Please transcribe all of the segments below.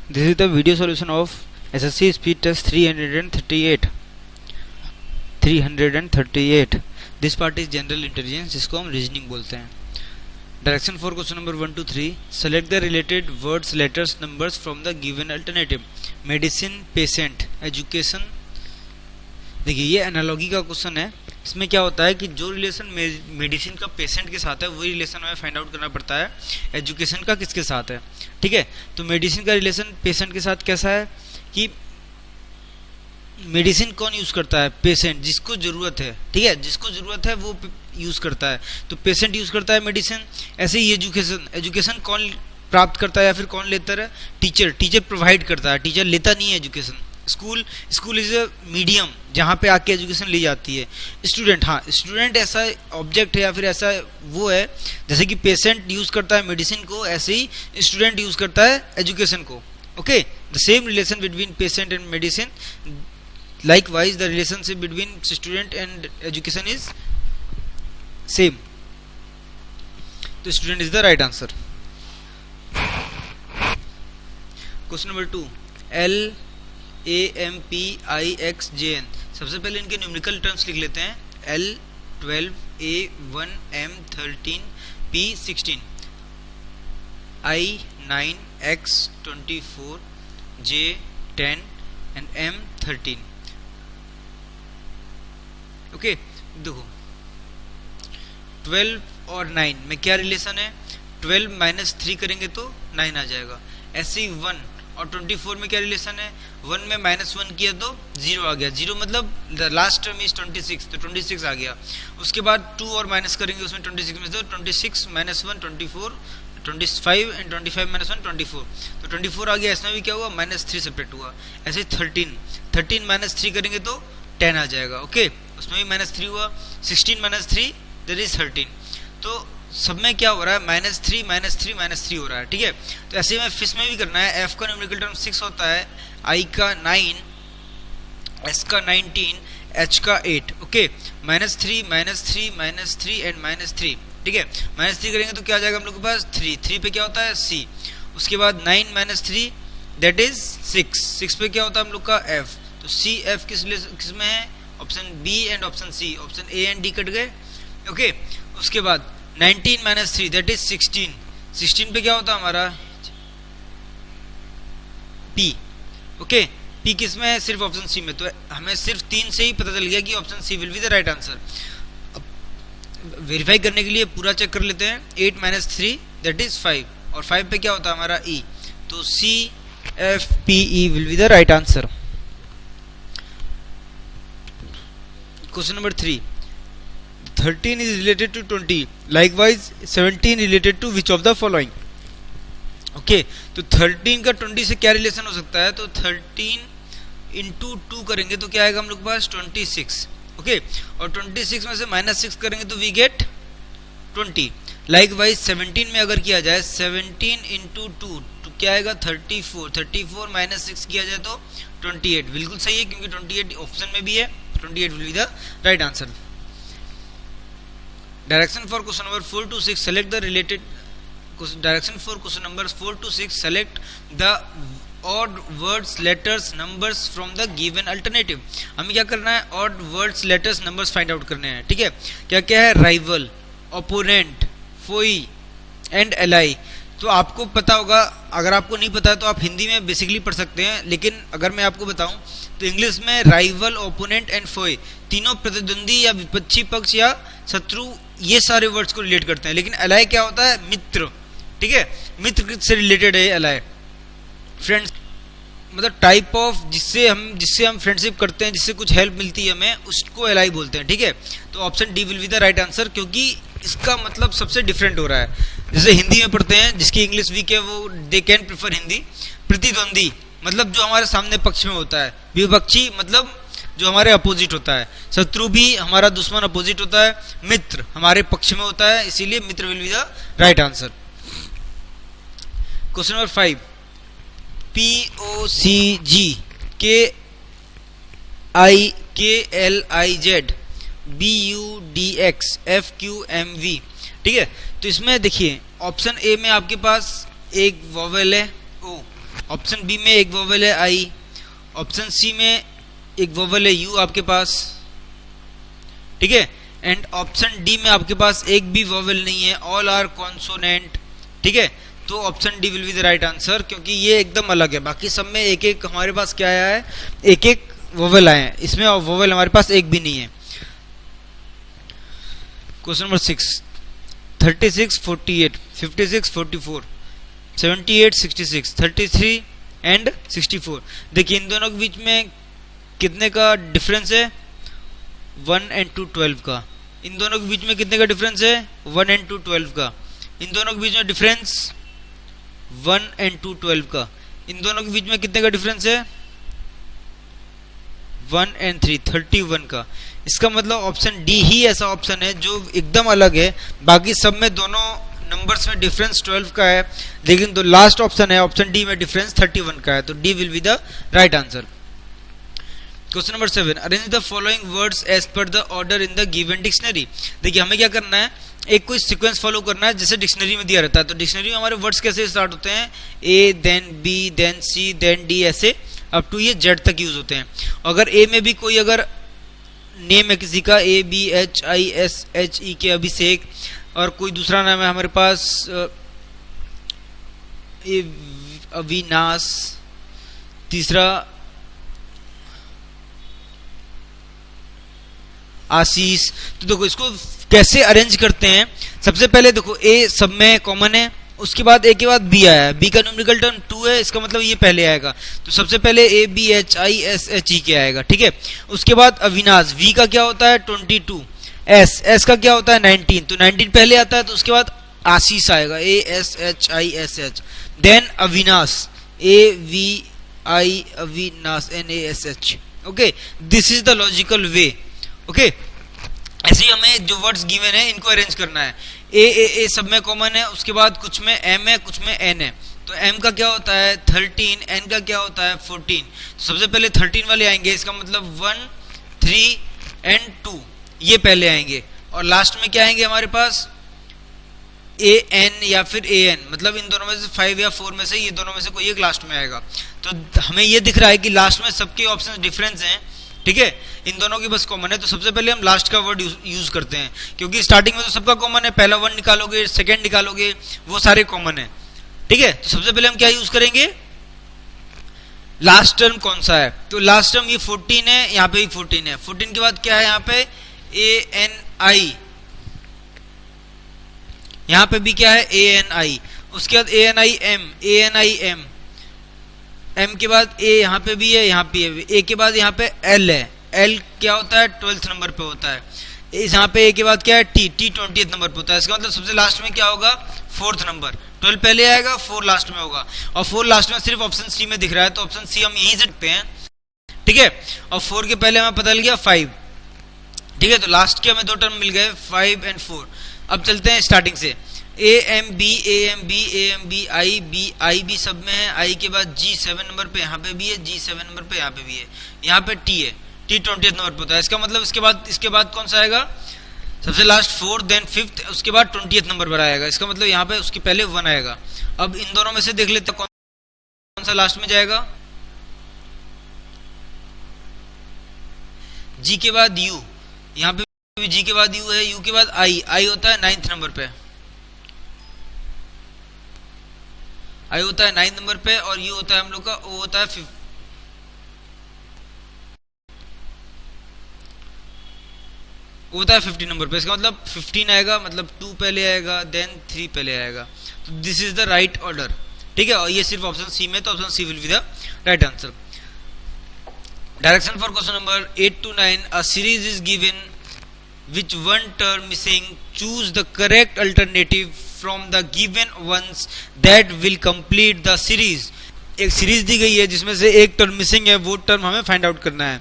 This is the video solution of SSC Speed Test 338. This part is general intelligence, जिसको हम reasoning बोलते हैं. Direction for question number 1 to 3. Select the related words, letters, numbers from the given alternative. Medicine, patient, education. देखिए ये analogy का question है. इसमें क्या होता है कि जो रिलेशन मेडिसिन का पेशेंट के साथ है वही रिलेशन हमें फाइंड आउट करना पड़ता है एजुकेशन का किसके साथ है. ठीक है, तो मेडिसिन का रिलेशन पेशेंट के साथ कैसा है कि मेडिसिन कौन यूज करता है? पेशेंट, जिसको जरूरत है. ठीक है, जिसको जरूरत है वो यूज करता है, तो पेशेंट यूज करता है मेडिसिन. ऐसे ही एजुकेशन कौन प्राप्त करता है या फिर कौन लेता है? टीचर प्रोवाइड करता है, टीचर लेता नहीं है education. School is a medium जहाँ पे आके एजुकेशन ली जाती है. स्टूडेंट ऐसा ऑब्जेक्ट है या फिर ऐसा वो है जैसे कि पेशेंट यूज करता है मेडिसिन को, ऐसे ही स्टूडेंट यूज करता है एजुकेशन को. Okay, the same relation between patient and medicine. Likewise, the relationship between student and education is same. So student is the right answer. Question number 2. L A M P I X J N. सबसे पहले इनके numerical terms लिख लेते हैं. L 12, A 1, M 13, P 16, I 9, X 24, J 10 and M 13. Okay, देखो 12 और 9 में क्या रिलेशन है? 12 माइनस 3 करेंगे तो 9 आ जाएगा. ऐसे ही 1 और 24 में क्या रिलेशन है? 1 में माइनस 1 किया तो 0 आ गया. 0 मतलब द लास्ट टर्म इज 26, तो 26 आ गया. उसके बाद 2 और माइनस करेंगे उसमें 26 में, तो 26 माइनस 1 24, 25 एंड 25 माइनस 1 24, तो 24 आ गया. इसमें भी क्या हुआ? माइनस 3 सेपरेट हुआ. ऐसे 13 माइनस 3 करेंगे तो 10 आ जाएगा. ओके, उसमें भी माइनस 3 हुआ. 16 माइनस 3 दैट इज 13. तो सब में क्या हो रहा है? माइनस 3 माइनस 3 माइनस 3 हो रहा है. ठीक है, तो ऐसे में फिश में भी करना है. एफ का न्यूमेरिकल टर्म 6 होता है, आई का 9, एस का 19, एच का 8. Okay, minus 3 minus 3 minus 3 and minus 3. ठीक है, माइनस 3 करेंगे तो क्या आ जाएगा हम लोग के पास? 3 पे क्या होता है? सी. उसके बाद 9 माइनस 3 दैट इज 6 पे क्या होता है हम लोग का? एफ. तो सी एफ किस में है? Option B and option C. Option A and D cut गए. ओके, उसके बाद 19 माइनस 3 दैट इज 16 पे क्या होता है हमारा? पी. ओके, पी किस में है? सिर्फ ऑप्शन सी में. तो हमें सिर्फ 3 से ही पता चल गया कि option C will be the right answer. Verify करने के लिए पूरा चेक कर लेते हैं. 8 माइनस 3 दैट इज 5, और 5 पे क्या होता है हमारा? ई. तो C F P E will be the right answer. Question number 3. 13 is related to 20. Likewise, 17 related to which of the following? Okay, तो 13 का 20 से क्या रिलेशन हो सकता है? तो 13 into 2 करेंगे तो क्या आएगा हम लोग के पास? 26. ओके, और 26 में से माइनस 6 करेंगे तो वी गेट 20. Likewise, 17 में अगर किया जाए 17 into 2 तो क्या आएगा? 34 माइनस 6 किया जाए तो 28. बिल्कुल सही है क्योंकि 28 ऑप्शन में भी है. 28 will be the right answer. Direction for question number 4 to 6. Select the related direction for question number 4 to 6. Select the odd words, letters, numbers from the given alternative. हमें क्या करना है? odd words, letters, numbers find out करने हैं. ठीक है, क्या है? rival, opponent, foe and ally. तो आपको पता होगा. अगर आपको नहीं पता है तो आप हिंदी में बेसिकली पढ़ सकते हैं, लेकिन अगर मैं आपको बताऊं तो इंग्लिश में राइवल, ओपोनेंट एंड फोए तीनों प्रतिद्वंदी या विपक्षी पक्ष या शत्रु, ये सारे वर्ड्स को रिलेट करते हैं. लेकिन अलाय क्या होता है? मित्र. ठीक है, मित्र से रिलेटेड है अलाय. फ्रेंड्स मतलब टाइप ऑफ जिससे हम फ्रेंडशिप करते हैं, जिससे कुछ हेल्प मिलती है हमें, उसको अलाय बोलते हैं. ठीक है, तो option D will be the right answer, क्योंकि इसका मतलब सबसे डिफरेंट हो रहा है. जैसे हिंदी में पढ़ते हैं, जिसकी इंग्लिश वीक है वो दे कैन प्रेफर हिंदी. प्रतिद्वंदी मतलब जो हमारे सामने पक्ष में होता है. विपक्षी मतलब जो हमारे अपोजिट होता है. शत्रु भी हमारा दुश्मन अपोजिट होता है. मित्र हमारे पक्ष में होता है, इसीलिए mitra will be the right answer. Question number 5. POCG KIKLIZ BUDX FQMV. ठीक है, तो इसमें देखिए ऑप्शन ए में आपके पास एक वॉवेल है ओ, ऑप्शन बी में एक वोवेल है आई, ऑप्शन सी में एक वोवेल है यू आपके पास, ठीक है, एंड ऑप्शन डी में आपके पास एक भी वोवेल नहीं है, ऑल आर कॉन्सोनेंट, ठीक है। तो option D will be the right answer, क्योंकि ये एकदम अलग है, बाकी सब में एक एक हमारे पास क्या आया है, एक एक वोवेल आए हैं, इसमें वोवेल हमारे पास एक भी नहीं है। Question number 6, 36 48 56 44 78 66 33 and 64। देखिए इन दोनों के बीच में कितने का डिफरेंस है, 1 एंड 2 12 का। इन दोनों के बीच में कितने का डिफरेंस है, 1 एंड 2 12 का। इन दोनों के बीच में डिफरेंस 1 एंड 2 12 का। इन दोनों के बीच में कितने का डिफरेंस है, 1 एंड 3 31 का। इसका मतलब ऑप्शन डी ही ऐसा ऑप्शन है जो एकदम अलग है, बाकी सब में दोनों नंबर्स में डिफरेंस 12 का है, लेकिन जो लास्ट ऑप्शन है ऑप्शन डी में डिफरेंस 31 का है, तो D will be the right answer. Question number 7, arrange the following words as per the order in the given dictionary. देखिए हमें क्या करना है, एक कोई सीक्वेंस फॉलो करना है जैसे डिक्शनरी में दिया रहता है। तो डिक्शनरी में हमारे वर्ड्स कैसे स्टार्ट होते हैं, A then B then C then D, ऐसे अप टू ये जेड तक यूज होते हैं। अगर ए में भी कोई अगर नेम है किसी का, A B H I S H E K Abhishek, और कोई दूसरा नाम है हमारे पास अविनाश, तीसरा आशीष, तो देखो इसको कैसे अरेंज करते हैं। सबसे पहले देखो ए सब में कॉमन है, उसके बाद ए के बाद बी आया है, बी का न्यूमेरिकल टर्म 2 है, इसका मतलब ये पहले आएगा, तो सबसे पहले A B H I S H E K आएगा, ठीक है। उसके बाद अविनाश, वी का क्या होता है 22, एस एस का क्या होता है 19, तो 19 पहले आता है, तो उसके बाद आशीष आएगा, A S H I S H, then Avinash, A V I Avinash N A S H, okay, this is the logical way, okay. ऐसे ही हमें जो वर्ड्स गिवन है इनको अरेंज करना है। ए सब में कॉमन है, उसके बाद कुछ में एम है कुछ में एन है, तो एम का क्या होता है 13, एन का क्या होता है 14, तो सबसे पहले 13 वाले आएंगे, इसका मतलब 1 3 एंड 2 ये पहले आएंगे, और लास्ट में क्या आएंगे हमारे पास ए एन या फिर ए एन, मतलब इन दोनों में से 5 या 4 में से ये दोनों में से कोई एक लास्ट में आएगा। तो हमें ये दिख रहा है कि लास्ट में सबके ऑप्शन डिफरेंस हैं, ठीक है, इन दोनों की बस कॉमन है, तो सबसे पहले हम लास्ट का वर्ड यूज करते हैं, क्योंकि स्टार्टिंग में तो सबका कॉमन है, पहला वर्ड निकालोगे सेकंड निकालोगे वो सारे कॉमन है, ठीक है। तो सबसे पहले हम क्या यूज करेंगे, लास्ट टर्म कौन सा है, तो लास्ट टर्म ये 14 है, यहाँ पे भी 14 है, 14 के बाद क्या है यहाँ पे ए एन आई, यहाँ पे भी क्या है ए एन आई, उसके बाद A N I M, A N I M, M के बाद ए यहाँ पे भी है, यहाँ पे ए के बाद यहाँ पे एल है, एल क्या होता है 12th नंबर पे होता है, यहाँ पे ए के बाद क्या है टी, टी 20th नंबर पे होता है, इसका मतलब सबसे लास्ट में क्या होगा 4th नंबर, 12 पहले आएगा 4 लास्ट में होगा, और 4 लास्ट में सिर्फ ऑप्शन सी में दिख रहा है, तो ऑप्शन सी हम यहीं से रखते हैं, ठीक है। और 4 के पहले हमें पता लग गया 5, ठीक है, तो लास्ट के हमें 2 टर्म मिल गए 5 एंड 4। अब चलते हैं स्टार्टिंग से, A M B I B सब में है, आई के बाद जी 7 नंबर पे यहाँ पे भी है, जी 7 नंबर पे यहाँ पे भी है, यहाँ पे टी है, टी 20th नंबर पे होता है, इसका मतलब इसके बाद कौन सा आएगा, सबसे लास्ट 4 देन 5th, उसके बाद 20th नंबर पर आएगा, इसका मतलब यहाँ पे उसके पहले 1 आएगा। अब इन दोनों में से देख लेते कौन सा लास्ट में जाएगा, जी के बाद यू, यहाँ पे भी जी के बाद यू है, यू के बाद आई, आई होता है 9th नंबर पे, आई होता है 9th नंबर पे, और यू होता है हम लोग का ओ होता है 5, वो होता है 50 नंबर पे, इसका मतलब 15 आएगा, मतलब 2 पहले आएगा देन 3 पहले आएगा, तो this is the right order, ठीक है। और ये सिर्फ ऑप्शन सी में, तो option C will be the right answer. Direction for question number 8 to 9, a series is given which one term missing, choose the correct alternative from the given ones that will complete the series। एक series दी गई है जिसमें से एक term missing है, वो term हमें find out करना है,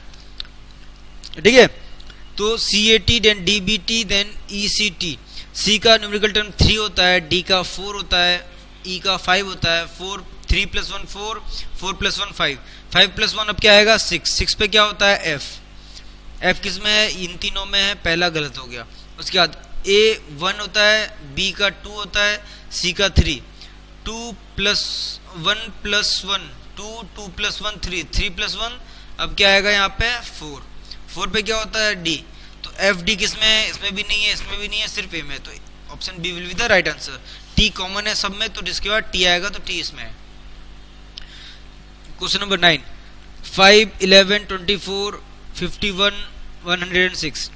ठीक है। तो CAT then DBT then ECT, C का न्यूमेरिकल टर्म 3 होता है, D का 4 होता है, E का 5 होता है, 4 3 + 1 4, 4 + 1 5, 5 + 1 अब क्या आएगा 6, 6 पे क्या होता है F, F किस में है, इन तीनों में है, पहला गलत हो गया। उसके बाद A 1 होता है, B का 2 होता है, C का 3, 2+1 2+1 3 3+1 अब क्या आएगा यहाँ पे 4 4 पे क्या होता है डी, तो एफ डी किस में है, इसमें भी नहीं है, इसमें भी नहीं है, सिर्फ ए में, तो option B will be the right answer. T common है सब में, तो इसके बाद टी आएगा, तो टी इसमें है। Question number 9, 5 11 24 51 106।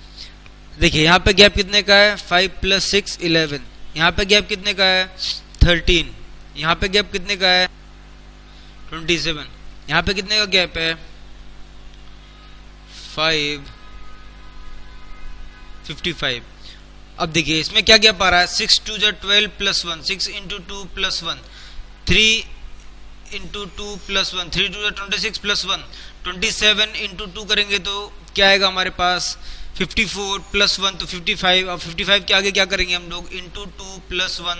देखिए यहाँ पे गैप कितने का है, 5 + 6 11, यहाँ पे गैप कितने का है 13, यहाँ पे गैप कितने का है 27, यहाँ पे कितने का गैप है 5 55। अब देखिए इसमें क्या गैप आ रहा है, 6 2 12 + 1, 6 × 2 + 1, 3 × 2 + 1, 3 2 26 + 1, 27 × 2 करेंगे तो क्या आएगा हमारे पास 54 + 1 तो 55। अब 55 के आगे क्या करेंगे हम लोग, into 2 + 1,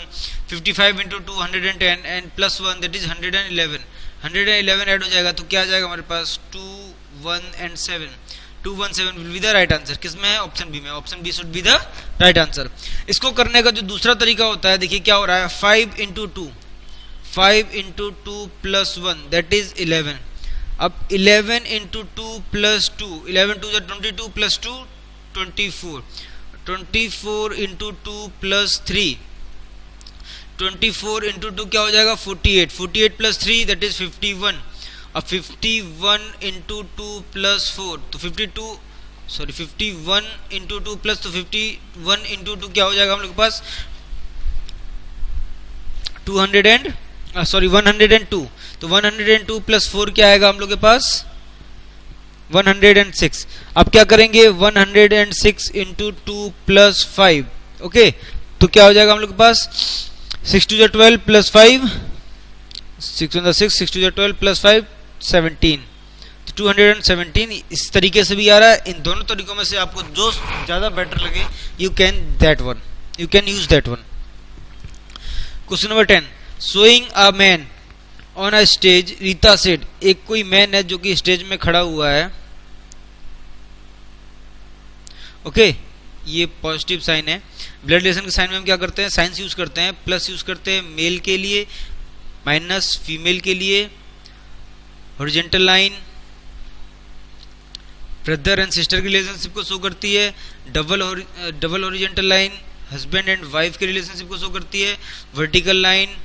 55 × 2 110 and +1 that is 111, 111 add हो जाएगा तो क्या आ जाएगा हमारे पास 2 1 and 7, 217 will be the right answer. किसमें है, ऑप्शन बी में, option B should be the right answer. इसको करने का जो दूसरा तरीका होता है, देखिए क्या हो रहा है, 5 × 2 + 1 दैट इज 11। अब 11 × 2 + 2, 11 2 22 + 2 24, 24 × 2 + 3, 24 × 2 क्या हो जाएगा 48, 48 + 3 दैट इज 51। अब 51 × 2 + 4 तो 51 × 2 प्लस, तो 51 × 2 क्या हो जाएगा हम लोग के पास 102, तो 102 + 4 क्या आएगा हम लोग के पास 106। अब क्या करेंगे 106 × 2 + 5, ओके, तो क्या हो जाएगा हम लोग के पास 6 2 12 + 5, 6 1 6, 6 2 12 + 5 17, तो 217। इस तरीके से भी आ रहा है। इन दोनों तरीकों में से आपको जो ज्यादा बेटर लगे you can use that one. Question number 10, showing a man on a stage, Rita said, एक कोई मैन है जो कि स्टेज में खड़ा हुआ है, ओके, ये पॉजिटिव साइन है। ब्लड रिलेशन के साइन में हम क्या करते हैं, साइंस यूज करते हैं, प्लस यूज करते हैं मेल के लिए, माइनस फीमेल के लिए, horizontal line brother and sister की रिलेशनशिप को शो करती है, double horizontal line husband and wife के रिलेशनशिप को शो करती है, vertical line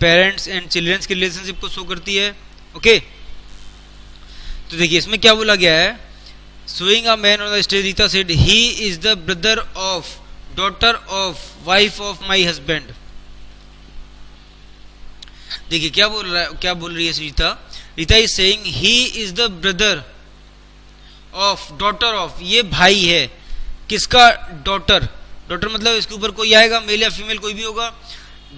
parents and childrens की रिलेशनशिप को शो करती है, ओके। तो देखिए इसमें क्या बोला गया है, showing a man on the stage, Rita said he is the brother of daughter of wife of my husband. देखिए क्या बोल रही है Rita is saying he is the brother of daughter of, ये भाई है किसका, डॉटर मतलब इसके ऊपर कोई आएगा मेल या फीमेल कोई भी होगा,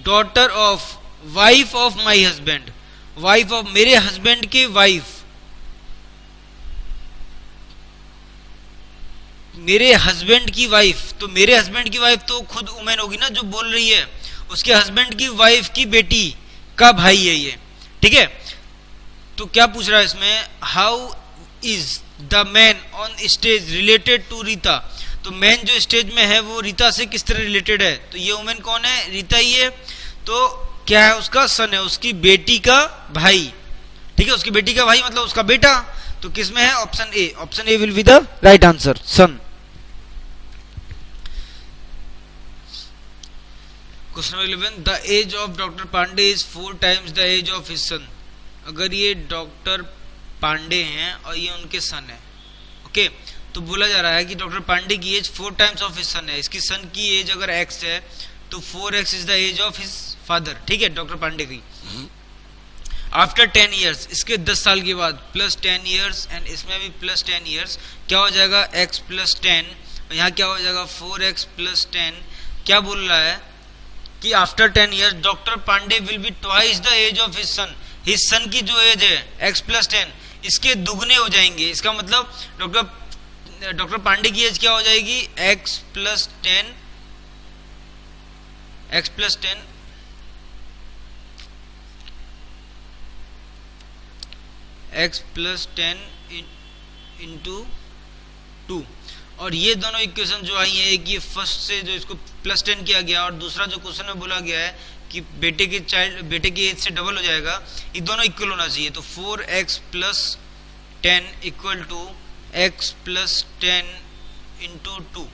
daughter of wife of my husband, wife of मेरे हस्बैंड की वाइफ, मेरे हस्बैंड की वाइफ, तो मेरे हस्बैंड की वाइफ तो खुद वुमेन होगी ना जो बोल रही है, उसके हस्बैंड की वाइफ की बेटी का भाई है ये, ठीक है। तो क्या पूछ रहा है इसमें, how is the man on stage related to Rita, तो मैन जो स्टेज में है वो रीता से किस तरह रिलेटेड है, तो ये वुमेन कौन है, रीता ही है, तो क्या है उसका सन है, उसकी बेटी का भाई, ठीक है, उसकी बेटी का भाई मतलब उसका बेटा, तो किस में है, option A will be the right answer, son. Question number 11, the age of doctor Pandey is 4 times the age of his son. अगर ये डॉक्टर पांडे हैं और ये उनके सन है, ओके, तो बोला जा रहा है कि डॉक्टर पांडे की age 4 times of his son है, इसकी सन की एज अगर x है तो 4x is the age of his father, ठीक है, डॉक्टर पांडे की। आफ्टर 10 years, इसके 10 साल के बाद, प्लस 10 years एंड इसमें भी प्लस 10 years, क्या हो जाएगा x + 10, और यहाँ क्या हो जाएगा 4x + 10। क्या बोल रहा है कि after 10 years doctor Pandey will be twice the age of his son की जो एज है x + 10 इसके दुगने हो जाएंगे, इसका मतलब डॉक्टर पांडे की एज क्या हो जाएगी x + 10 x + 10 into 2, और ये दोनों इक्वेशन जो आई है, एक ये फर्स्ट से जो इसको +10 किया गया और दूसरा जो क्वेश्चन में बोला गया है कि बेटे की एज से डबल हो जाएगा, ये दोनों इक्वल होना चाहिए। तो 4x + 10 equal to x + 10 into 2,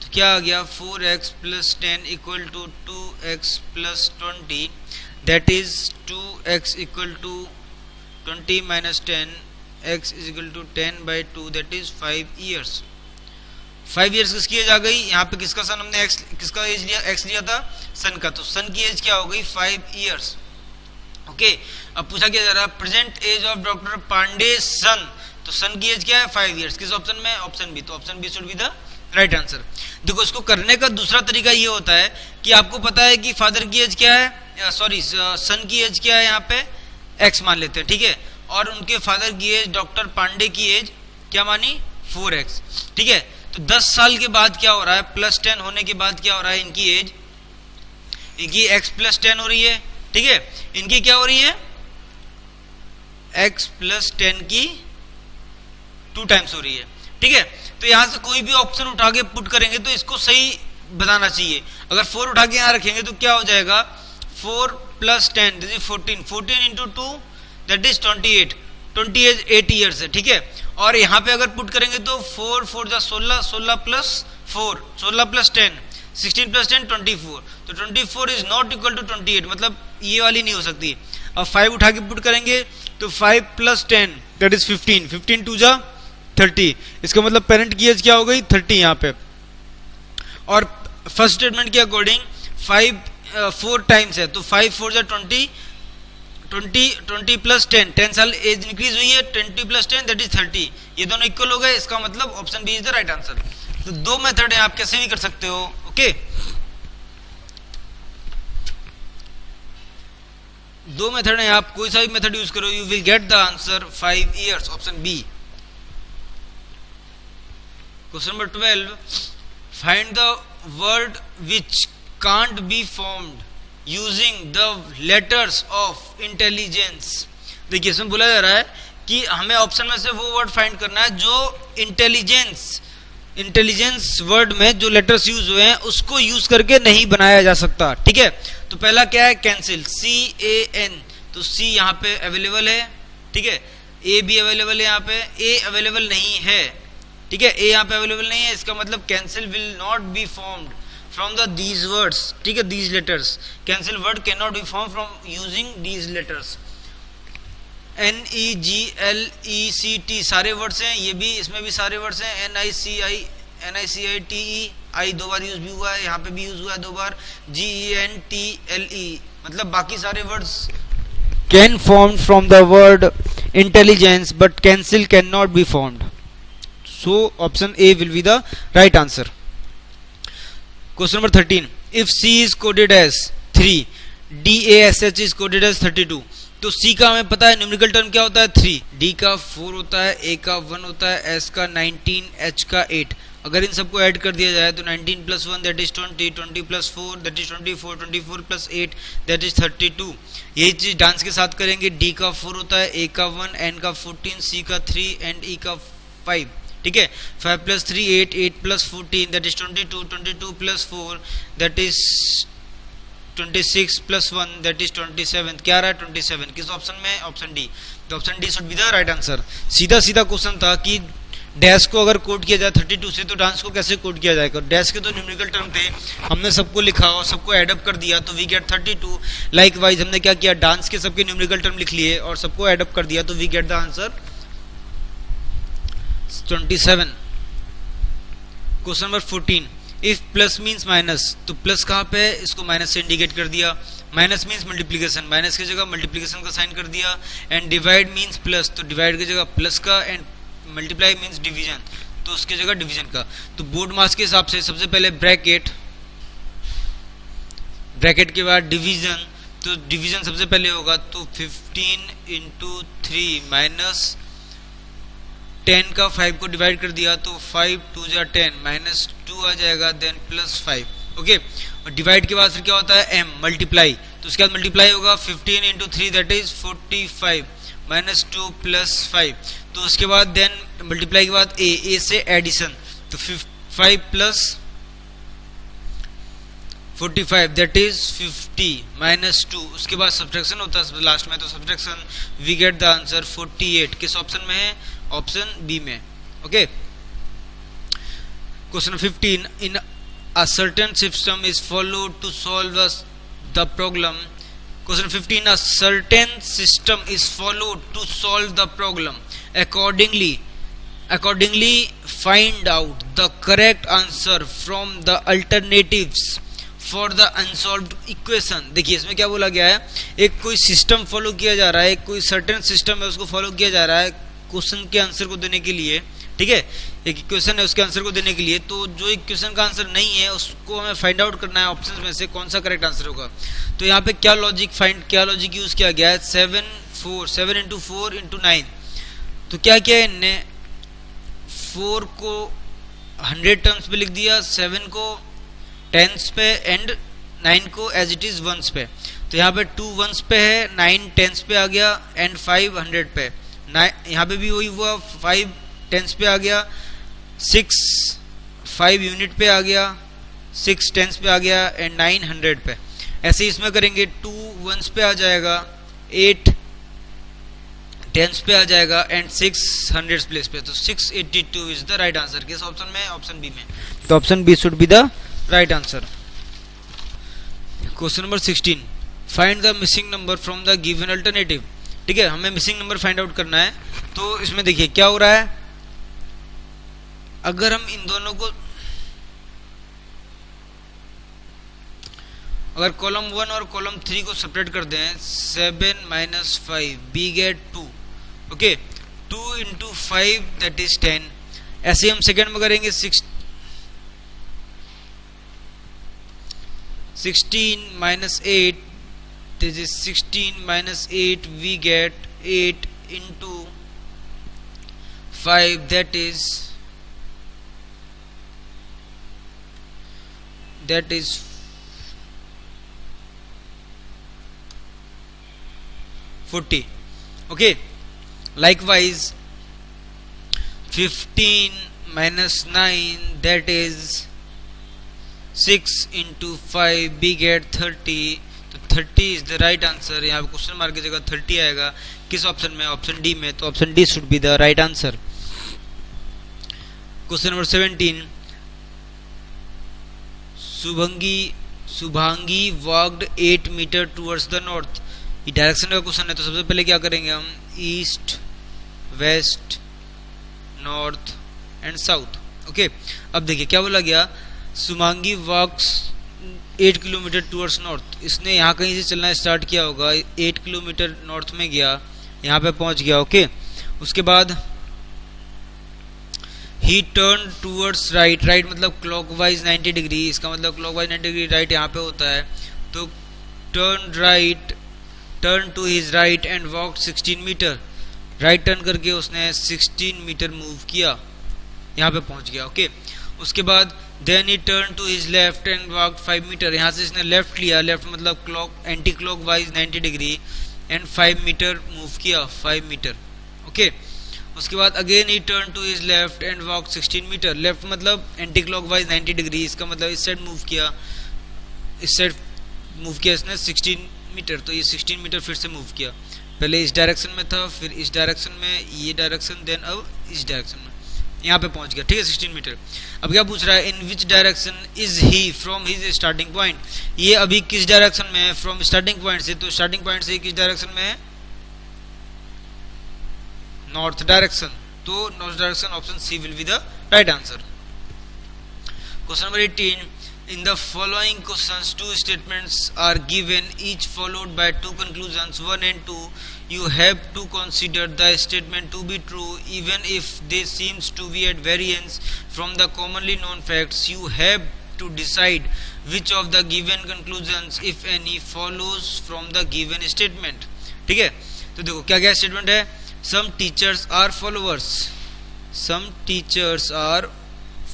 तो क्या आ गया 4x + 10 equal to 2x + 20, that is 2x equal to 20 - 10, x is equal to 10/2, that is 5 years. 5 years किसकी एज आ गई, यहाँ पे किसका सन हमने x किसका एज लिया, x लिया था सन का, तो सन की एज क्या हो गई 5 ईयर्स। ओके, अब पूछा क्या जा रहा है present age of doctor Pandey son, तो सन की एज क्या है 5 ईयर्स, किस ऑप्शन में, ऑप्शन बी, तो option B should be the right answer. देखो इसको करने का दूसरा तरीका ये होता है कि आपको पता है कि फादर की एज क्या है, सॉरी सन की एज क्या है, यहाँ पे x मान लेते हैं, ठीक है, और उनके फादर की एज डॉक्टर पांडे की एज क्या मानी 4x, ठीक है। तो 10 साल के बाद क्या हो रहा है, +10 होने के बाद क्या हो रहा है, इनकी एज, इनकी x + 10 हो रही है, ठीक है, इनकी क्या हो रही है x + 10 की 2 टाइम्स हो रही है, ठीक है। तो यहां से कोई भी ऑप्शन उठा के पुट करेंगे तो इसको सही बताना चाहिए। अगर 4 उठा के यहां रखेंगे तो क्या हो जाएगा 4 + 10 that is 14, 14 into 2 that is 28, 28 years है, ठीक है। और यहाँ पे अगर पुट करेंगे तो 4 4 जा 16, 16 + 4, 16 + 10, 16 + 10 24, तो 24 इज नॉट इक्वल टू 28, मतलब ये वाली नहीं हो सकती। अब 5 उठा के पुट करेंगे तो 5 + 10 दैट इज 15, 15 2 जा 30, इसका मतलब पेरेंट की एज क्या हो गई 30 यहाँ पे। और फर्स्ट स्टेटमेंट के अकॉर्डिंग 4 टाइम्स है, तो 5 4 जा 20, 20 + 10, 10 साल एज इंक्रीज हुई है, 20 + 10 दैट इज 30, ये दोनों इक्वल हो गए, इसका मतलब option B is the right answer. तो 2 मेथड है, आप कैसे भी कर सकते हो, ओके। 2 मेथड है, आप कोई सा भी मेथड यूज करो, you will get the answer 5 years, option B. Question number 12, find the word which can't be formed using the letters of intelligence. देखिए इसमें बोला जा रहा है कि हमें ऑप्शन में से वो वर्ड फाइंड करना है जो इंटेलिजेंस वर्ड में जो लेटर्स यूज हुए हैं उसको यूज करके नहीं बनाया जा सकता, ठीक है। तो पहला क्या है कैंसिल, CAN, तो C यहाँ पे अवेलेबल है, ठीक है, A भी अवेलेबल है, यहाँ पे A अवेलेबल नहीं है, ठीक है, A यहाँ पे अवेलेबल नहीं है, इसका मतलब cancel will not be formed from the these words, ठीक है, these letters, cancel word can not be form from using these letters. NEGLECT सारे वर्ड्स हैं, ये भी, इसमें भी सारे वर्ड्स हैं, NICITE, आई 2 बार यूज भी हुआ है, यहाँ पे भी यूज हुआ है 2 बार, GENTLE, मतलब बाकी सारे words can form from the word intelligence but cancel can not be formed, so option A will be the right answer. Question number 13, if C is coded as 3, DASH is coded as 32, तो C का हमें पता है numerical term क्या होता है 3, D का 4 होता है, A का 1 होता है, S का 19, H का 8। अगर इन सबको ऐड कर दिया जाए तो 19 + 1 that is 20, 20 + 4 that is 24, 24 + 8 that is 32। यही चीज डांस के साथ करेंगे, D का 4 होता है, A का 1, N का 14, C का 3 एंड E का 5, ठीक है। 5 + 3 8, 8 + 14 that is 22, 22 + 4 that is 26 + 1 that is 27, क्या रहा है 27, किस ऑप्शन में, ऑप्शन डी, तो option D should be the right answer. सीधा सीधा क्वेश्चन था कि डैश को अगर कोड किया जाए 32 से तो डांस को कैसे कोड किया जाएगा, डैश के तो न्यूमेरिकल टर्म थे, हमने सबको लिखा और सबको ऐड अप कर दिया तो वी गेट 32। लाइकवाइज हमने क्या किया, डांस के सबके न्यूमेरिकल टर्म लिख लिए और सबको ऐड अप कर दिया तो we get the answer 27। Question number 14, if plus means minus, तो प्लस कहाँ पे है, इसको माइनस से इंडिकेट कर दिया, माइनस मीन्स मल्टीप्लिकेशन, माइनस की जगह मल्टीप्लिकेशन का साइन कर दिया, एंड डिवाइड मीन्स प्लस, तो डिवाइड की जगह प्लस का, एंड मल्टीप्लाई मीन्स डिवीजन, तो उसकी जगह डिवीजन का। तो बोर्ड मास के हिसाब से सबसे पहले ब्रैकेट, ब्रैकेट के बाद डिवीजन, तो डिवीजन सबसे पहले होगा, तो 15 × 3 माइनस 10 का 5 को डिवाइड कर दिया तो 5 2 जा 10 माइनस 2 आ जाएगा, देन +5, ओके। और डिवाइड के बाद फिर क्या होता है m, मल्टीप्लाई, तो उसके बाद मल्टीप्लाई होगा 15 × 3 दैट इज 45 माइनस 2 + 5, तो उसके बाद देन मल्टीप्लाई के बाद a से एडिशन, तो 15 5 प्लस 45 दैट इज 50 माइनस 2, उसके बाद सब्ट्रैक्शन होता है लास्ट में, तो subtraction we get the answer 48। किस ऑप्शन में है? ऑप्शन बी में। Okay, question 15, in a certain system is followed to solve the problem. Question 15, a certain system is followed to solve the problem. Accordingly find out the correct answer from the alternatives for the unsolved equation. देखिए इसमें क्या बोला गया है, एक कोई system follow किया जा रहा है, एक कोई सर्टेन सिस्टम है उसको फॉलो किया जा रहा है क्वेश्चन के आंसर को देने के लिए, ठीक है, एक इक्वेशन है उसके आंसर को देने के लिए। तो जो इक्वेशन का आंसर नहीं है उसको हमें फाइंड आउट करना है ऑप्शंस में से कौन सा करेक्ट आंसर होगा। तो यहाँ पे क्या लॉजिक यूज किया गया है, 7 into 4 into 9। तो क्या किया है इनने, 4 को 100 टर्म्स पे लिख दिया, 7 को टेंस पे एंड 9 को एज इट इज वंस पे। तो यहाँ पे 2 वंस पे है, 9 टेंस पे आ गया एंड 5 100 पे। यहाँ पे भी वही हुआ, 5 टेंस पे आ गया, 6 5 यूनिट पे आ गया, 6 टेंस पे आ गया एंड 9 100 पे। ऐसे ही इसमें करेंगे, 2 वंस पे आ जाएगा, 8 टेंस पे आ जाएगा एंड 6 100 प्लेस पे। तो 682 इज द राइट आंसर। किस ऑप्शन में? ऑप्शन बी में। तो option B should be the right answer. Question number 16, find the missing number from the given alternative. ठीक है, हमें मिसिंग नंबर फाइंड आउट करना है। तो इसमें देखिए क्या हो रहा है, अगर हम इन दोनों को, अगर कॉलम 1 और कॉलम 3 को सेपरेट कर दें, 7 minus 5 we get 2। Okay, 2 into 5 that is 10। ऐसे हम सेकेंड में करेंगे, 16 minus 8 this is 16 minus 8 we get 8 into 5 that is 40। okay, likewise 15 minus 9 that is 6 into 5 we get 30। तो 30 is the right answer। यहाँ पे क्वेश्चन मार्क की जगह 30 आएगा। किस ऑप्शन में? ऑप्शन डी में। तो option D should be the right answer. Question number 17, Shubhangi walked 8 meter towards the north. ये डायरेक्शन का क्वेश्चन है, तो सबसे पहले क्या करेंगे हम, east, west, north and south. Okay, अब देखिए क्या बोला गया, Shubhangi walks 8 kilometer towards north. इसने यहाँ कहीं से चलना स्टार्ट किया होगा, 8 किलोमीटर नॉर्थ में गया, यहाँ पे पहुंच गया। ओके, उसके बाद ही टर्न टूवर्ड्स राइट, राइट मतलब क्लॉकवाइज 90 डिग्री, इसका मतलब क्लॉकवाइज 90 डिग्री राइट यहाँ पे होता है। तो turn to his right and walk 16 meter, right turn करके उसने 16 मीटर मूव किया, यहाँ पे पहुंच गया। ओके, उसके बाद then he turn to his left and walk 5 meter, यहाँ से इसने लेफ्ट लिया, लेफ्ट मतलब anti clockwise 90 degree and 5 meter move किया, 5 मीटर। ओके, उसके बाद again he turn to his left and walk 16 meter, left मतलब एंटी क्लॉकवाइज 90 डिग्री, इसका मतलब इस साइड मूव किया, इस साइड मूव किया इसने 16 मीटर। तो ये 16 मीटर फिर से मूव किया, पहले इस डायरेक्शन में था, फिर इस डायरेक्शन में, ये डायरेक्शन, देन अब इस डायरेक्शन में, यहाँ पे पहुंच गया। ठीक है, 16 मीटर। अब क्या पूछ रहा है, in which direction is he from his starting point. ये अभी किस डायरेक्शन में है, फ्रॉम स्टार्टिंग पॉइंट से। तो स्टार्टिंग पॉइंट से किस डायरेक्शन में है, नॉर्थ डायरेक्शन। तो north direction, option C will be the right answer. Question number 18, in the following questions 2 statements are given, each followed by 2 conclusions 1 and 2. You have to consider the statement to be true even if they seems to be at variance from the commonly known facts. You have to decide which of the given conclusions, if any, follows from the given statement। ठीक है, तो देखो क्या क्या statement है, some teachers are followers, some teachers are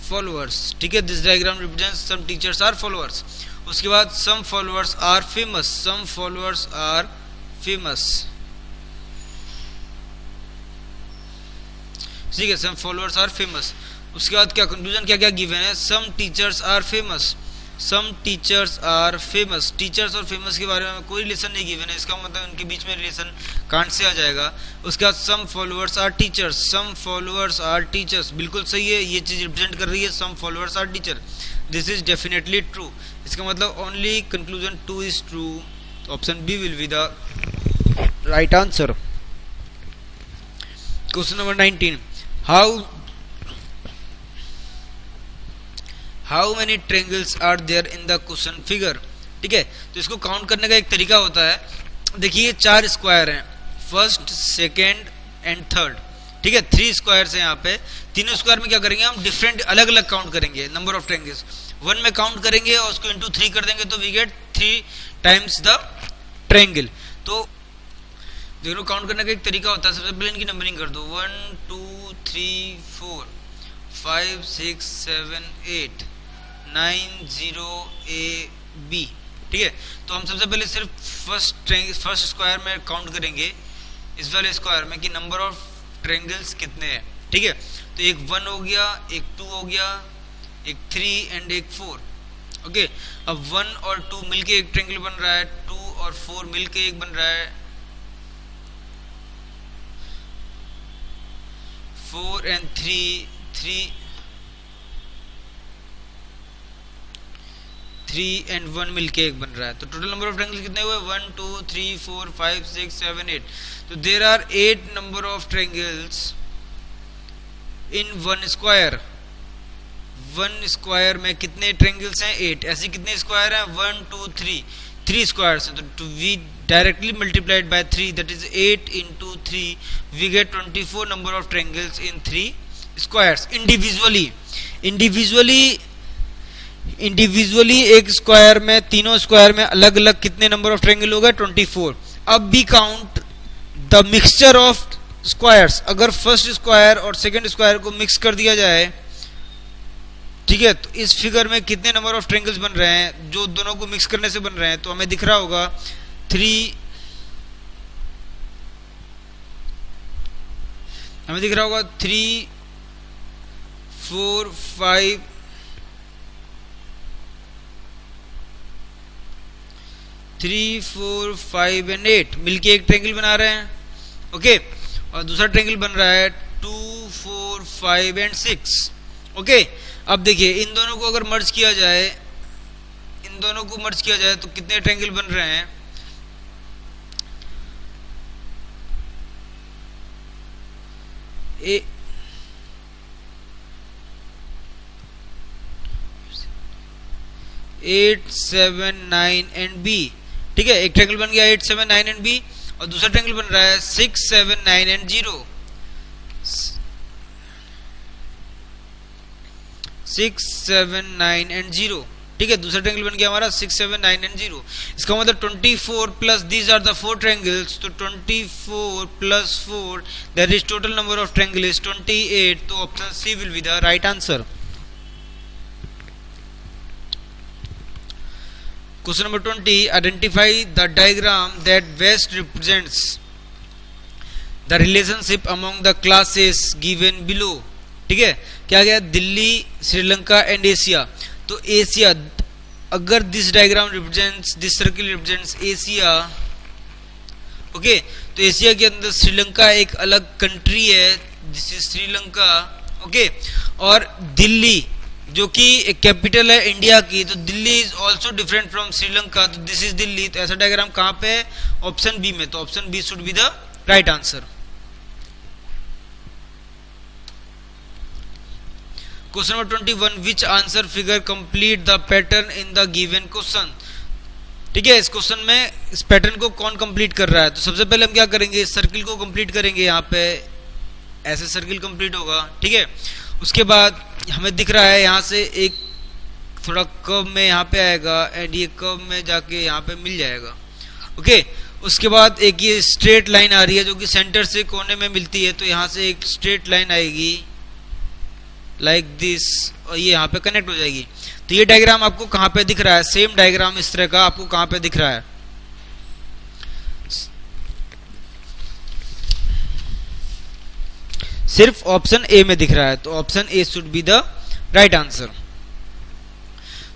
followers। ठीक है, this diagram represents some teachers are followers. उसके बाद some followers are famous, some followers are famous. ठीक है, सम फॉलोअर्स आर फेमस। उसके बाद क्या कंक्लूजन क्या क्या गिवन है, some teachers are famous, some teachers are famous, teachers और फेमस के बारे में कोई रिलेशन नहीं गिवन है, इसका मतलब उनके बीच में रिलेशन कांट से आ जाएगा। उसके बाद some followers are teachers, some followers are teachers, बिल्कुल सही है, ये चीज रिप्रेजेंट कर रही है some followers are teacher, this is definitely true. इसका मतलब only conclusion 2 is true, option B will be the right answer. Question number 19, how many triangles are there in the question figure. ठीक है, तो इसको count करने का एक तरीका होता है, देखिए 4 स्क्वायर हैं, फर्स्ट सेकेंड एंड थर्ड, ठीक है, 3 स्क्वायर्स हैं यहाँ पे, तीनों स्क्वायर में क्या करेंगे हम डिफरेंट अलग अलग काउंट करेंगे नंबर ऑफ ट्रायंगल्स, 1 में काउंट करेंगे और उसको इंटू 3 कर देंगे तो we get 3 times the triangle. तो दोनों काउंट करने का एक तरीका होता है, सबसे पहले इनकी नंबरिंग कर दो, 1 2 3 4 5 6 7 8 9 0 A B। ठीक है, तो हम सबसे पहले सिर्फ फर्स्ट स्क्वायर में काउंट करेंगे, इस वाले स्क्वायर में कि नंबर ऑफ ट्रायंगल्स कितने हैं। ठीक है, तो एक 1 हो गया, एक 2 हो गया, एक 3 एंड एक 4। ओके, अब 1 और 2 मिलके एक ट्रायंगल बन रहा है, 2 और 4 मिलके एक बन रहा है, 4 एंड 3 एंड 1 मिलके एक बन रहा है, तो टोटल नंबर ऑफ ट्रायंगल्स कितने हुए, 1 2 3 4 5 6 7 8। तो there are 8 number of triangles in 1 square. 1 square में कितने ट्रायंगल्स हैं, 8। ऐसे कितने स्क्वायर हैं, 1 2 3 स्क्वायर्स हैं, तो we directly multiplied by 3, that is 8 into 3, we get 24 number of triangles in 3 squares. Individually एक स्क्वायर में, तीनों स्क्वायर में अलग अलग कितने नंबर ऑफ ट्रायंगल हो गए, 24। अब भी count the mixture of squares, अगर फर्स्ट स्क्वायर और सेकंड स्क्वायर को मिक्स कर दिया जाए, ठीक है, तो इस फिगर में कितने नंबर ऑफ ट्रायंगल्स बन रहे हैं जो दोनों को मिक्स करने से बन रहे हैं, तो हमें दिख रहा होगा 3 4 5 3 4 5 एंड 8 मिलके एक ट्रायंगल बना रहे हैं। ओके, और दूसरा ट्रायंगल बन रहा है 2 4 5 एंड 6। ओके, अब देखिए इन दोनों को अगर मर्ज किया जाए, तो कितने ट्रायंगल बन रहे हैं, ए 8 7 9 एंड बी। ठीक है, एक ट्रायंगल बन गया 8 7 9 एंड बी, और दूसरा ट्रायंगल बन रहा है 6 7 9 एंड 0, 6 7 9 एंड 0। ठीक है, दूसरा ट्रायंगल बन गया हमारा 6 7 9 एंड 0। इसका मतलब 24 plus these are the 4 triangles, तो 24 plus 4 that is total number of triangle is 28। तो option C will be the right answer. Question number 20, identify the diagram that best represents the relationship among the classes given below। ठीक है, क्या गया, Delhi, Sri Lanka and Asia. तो Asia, अगर this diagram represents, this circle represents Asia, okay, तो Asia के अंदर श्रीलंका एक अलग कंट्री है, दिस इज श्रीलंका। ओके, और दिल्ली जो कि एक कैपिटल है इंडिया की, तो Delhi is also different from Sri Lanka, तो दिस इज दिल्ली। तो ऐसा डायग्राम कहाँ पे है, ऑप्शन बी में, तो option B should be the right answer. Question number 21, which answer figure complete the pattern in the given question. ठीक है, इस क्वेश्चन में इस पैटर्न को कौन कंप्लीट कर रहा है, तो सबसे पहले हम क्या करेंगे, सर्किल को कंप्लीट करेंगे, यहाँ पे ऐसे सर्किल कंप्लीट होगा। ठीक है, उसके बाद हमें दिख रहा है यहाँ से एक थोड़ा कर्व में यहाँ पे आएगा, एंड ये कर्व में जाके यहाँ पे मिल जाएगा। ओके, उसके बाद एक ये स्ट्रेट लाइन आ रही है जो कि सेंटर से कोने में मिलती है, तो यहाँ से एक स्ट्रेट लाइन आएगी लाइक दिस, और ये यहाँ पे कनेक्ट हो जाएगी। तो ये डायग्राम आपको कहाँ पे दिख रहा है, सेम डायग्राम इस तरह का आपको कहाँ पे दिख रहा है, सिर्फ ऑप्शन ए में दिख रहा है, तो option A should be the right answer.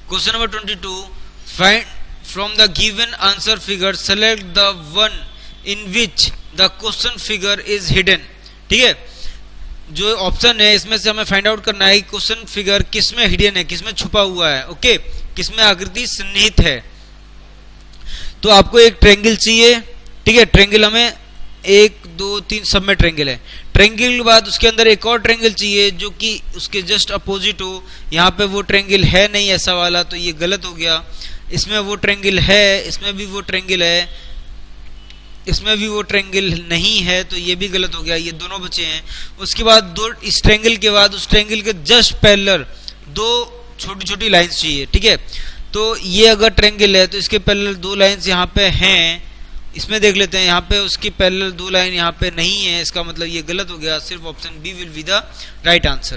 Question number 22, find from the given answer figure select the one in which the question figure is hidden. ठीक है, जो ऑप्शन है इसमें से हमें फाइंड आउट करना है कि क्वेश्चन फिगर किसमें हिडन है, किसमें छुपा हुआ है, ओके, किसमें आकृति सन्निहित है। तो आपको एक ट्रायंगल चाहिए, ठीक है, ट्रायंगल हमें 1 2 3 सब में ट्रायंगल है। ट्रायंगल के बाद उसके अंदर एक और ट्रायंगल चाहिए जो कि उसके जस्ट अपोजिट हो। यहाँ पे वो ट्रायंगल है नहीं ऐसा वाला, तो ये गलत हो गया। इसमें वो ट्रायंगल है, इसमें भी वो ट्रायंगल है, इसमें भी वो ट्रायंगल नहीं है, तो ये भी गलत हो गया। ये दोनों बचे हैं। उसके बाद दो इस ट्रायंगल के बाद उस ट्रायंगल के जस्ट पैरेलल दो छोटी छोटी लाइंस चाहिए। ठीक है, तो ये अगर ट्रायंगल है तो इसके पैरेलल दो लाइंस यहाँ पे हैं। इसमें देख लेते हैं, यहाँ पे उसकी पैरेलल दो लाइन यहाँ पे नहीं है, इसका मतलब ये गलत हो गया। सिर्फ option B will be the right answer.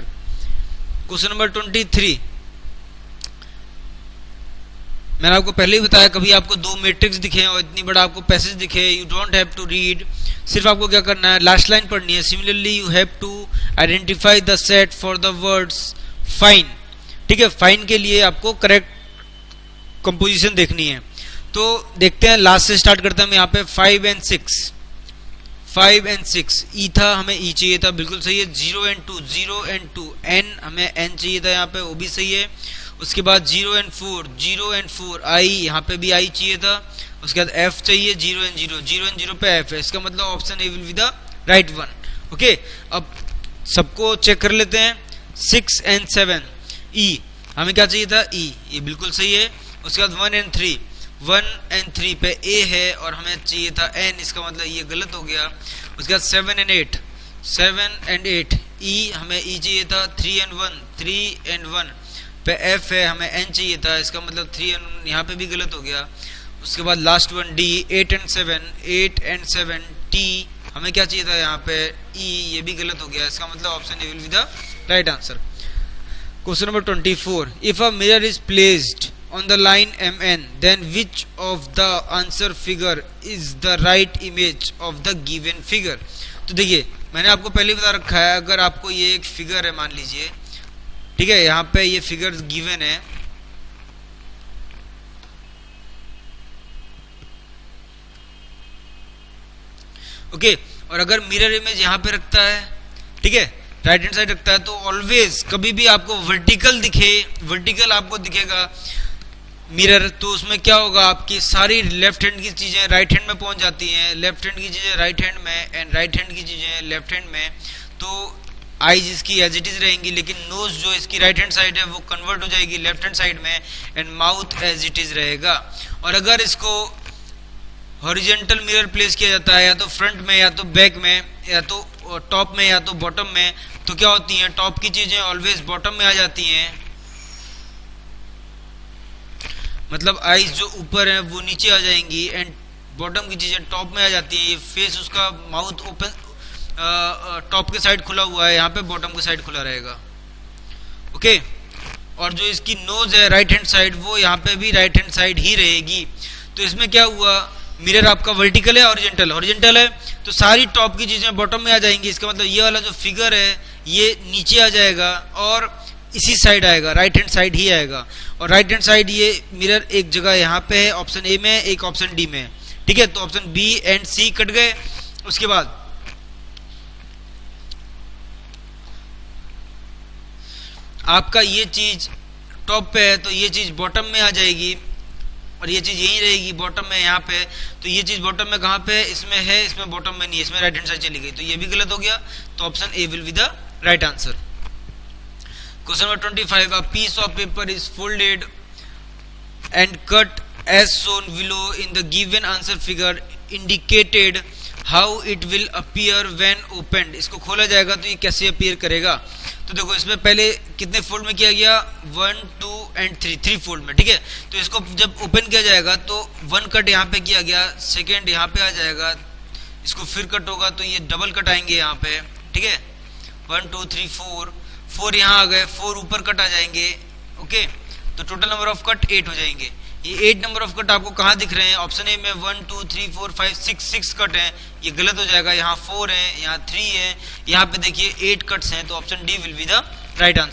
Question number 23, मैंने आपको पहले ही बताया, कभी आपको दो मैट्रिक्स दिखे और इतनी बड़ा आपको पैसेज दिखे, you don't have to read, सिर्फ आपको क्या करना है, लास्ट लाइन पढ़नी है। Similarly you have to identify the set for the words fine. ठीक है, फाइन के लिए आपको करेक्ट कंपोजिशन देखनी है। तो देखते हैं, लास्ट से स्टार्ट करते हैं हम। यहाँ पे 5 and 6, 5 and 6 ई था, हमें ई चाहिए था, बिल्कुल सही है। 0 and 2, 0 and 2, एन हमें एन चाहिए था यहाँ पे, वो भी सही है। उसके बाद 0 and 4, 0 and 4 आई, यहाँ पे भी आई चाहिए था। उसके बाद एफ चाहिए, 0 and 0, 0 and 0 पे एफ है, इसका मतलब option A will be the right one. Okay, अब सबको चेक कर लेते हैं। 6 and 7 ई, हमें क्या चाहिए था, ई, ये बिल्कुल सही है। उसके बाद 1 and 3, 1 and 3 पे ए है और हमें चाहिए था एन, इसका मतलब ये गलत हो गया। उसके बाद 7 and 8, 7 and 8 ई, हमें ई चाहिए था। 3 and 1, 3 and 1 पे एफ है, हमें एन चाहिए था, इसका मतलब 3 and 1 यहाँ पे भी गलत हो गया। उसके बाद last one D, 8 and 7, 8 and 7 T, हमें क्या चाहिए था यहाँ पे, ई, ये भी गलत हो गया, इसका मतलब option A will be the right answer. Question number 24, if a mirror is placed on the line mn, then which of the answer figure is the right image of the given figure। तो देखिए, मैंने आपको पहले बता रखा है, अगर आपको ये एक फिगर है मान लीजिए, ठीक है, यहाँ पे ये फिगर गिवन है, ओके, और अगर मिरर इमेज यहाँ पे रखता है, ठीक है, राइट हैंड साइड रखता है, तो ऑलवेज कभी भी आपको वर्टिकल दिखे, वर्टिकल आपको दिखेगा मिरर, तो उसमें क्या होगा, आपकी सारी लेफ्ट हैंड की चीजें राइट हैंड में पहुंच जाती हैं, लेफ्ट हैंड की चीजें राइट हैंड में एंड राइट हैंड की चीजें लेफ्ट हैंड में। तो आईज इसकी एज इट इज रहेंगी, लेकिन नोज जो इसकी राइट हैंड साइड है वो कन्वर्ट हो जाएगी लेफ्ट हैंड साइड में and mouth as it is रहेगा। और अगर इसको हॉरिजॉन्टल मिरर प्लेस किया जाता है, या तो फ्रंट में, या तो बैक में, या तो टॉप में, या तो बॉटम में, तो क्या होती हैं, टॉप की चीजें ऑलवेज बॉटम में आ जाती हैं, मतलब आईज जो ऊपर है वो नीचे आ जाएंगी एंड बॉटम की चीजें टॉप में आ जाती है। ये फेस उसका माउथ ओपन टॉप के साइड खुला हुआ है, यहाँ पे बॉटम के साइड खुला रहेगा, ओके। और जो इसकी नोज है राइट हैंड साइड, वो यहाँ पे भी राइट हैंड साइड ही रहेगी। तो इसमें क्या हुआ, मिरर आपका वर्टिकल है, हॉरिजॉन्टल, हॉरिजॉन्टल है, तो सारी टॉप की चीजें बॉटम में आ जाएंगी। इसका मतलब ये वाला जो फिगर है ये नीचे आ जाएगा और इसी साइड आएगा, राइट हैंड साइड ही आएगा। और राइट हैंड साइड ये मिरर एक जगह यहाँ पे है, ऑप्शन ए में, एक ऑप्शन डी में, ठीक है। तो option B and C cut गए। उसके बाद आपका ये चीज टॉप पे है, तो ये चीज बॉटम में आ जाएगी और ये चीज यहीं रहेगी बॉटम में यहाँ पे। तो ये चीज बॉटम में कहाँ पे, इसमें है, इसमें बॉटम में नहीं है, इसमें राइट हैंड साइड चली गई, तो ये भी गलत हो गया। तो option A will be the right answer. Question number 25, a piece of paper is folded and cut as shown below in the given answer figure, indicated how it will appear when opened। इसको खोला जाएगा तो ये कैसे appear करेगा। तो देखो, इसमें पहले कितने फोल्ड में किया गया, 1 2 and 3, 3 फोल्ड में, ठीक है। तो इसको जब ओपन किया जाएगा तो 1 कट यहाँ पे किया गया, सेकेंड यहाँ पे आ जाएगा, इसको फिर कट होगा तो ये डबल कट आएंगे यहाँ पे, ठीक है। 1 2 3 4 यहाँ आ गए, 4 ऊपर कट आ जाएंगे, ओके। तो टोटल नंबर ऑफ कट 8 हो जाएंगे। ये 8 नंबर ऑफ कट आपको कहाँ दिख रहे हैं? ऑप्शन ए में 1 2 3 4 5 6 कट हैं, ये गलत हो जाएगा। यहाँ 4 है, यहाँ 3 है, यहाँ पे देखिए 8 कट्स हैं, तो option D will be the right answer.